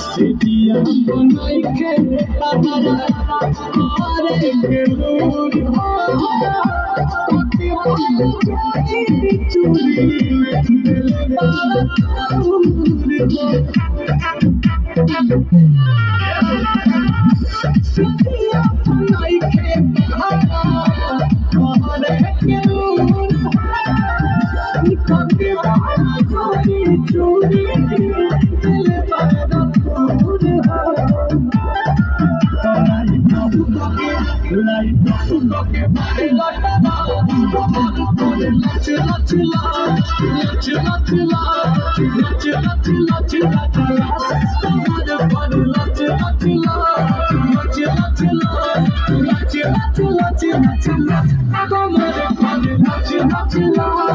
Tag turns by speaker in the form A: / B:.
A: सिटिया बनाई के तारा मारे के लूर चूड़ी दिल बाला सिटिया बनाई के तारा मारे के लूर चूड़ी दिल बाला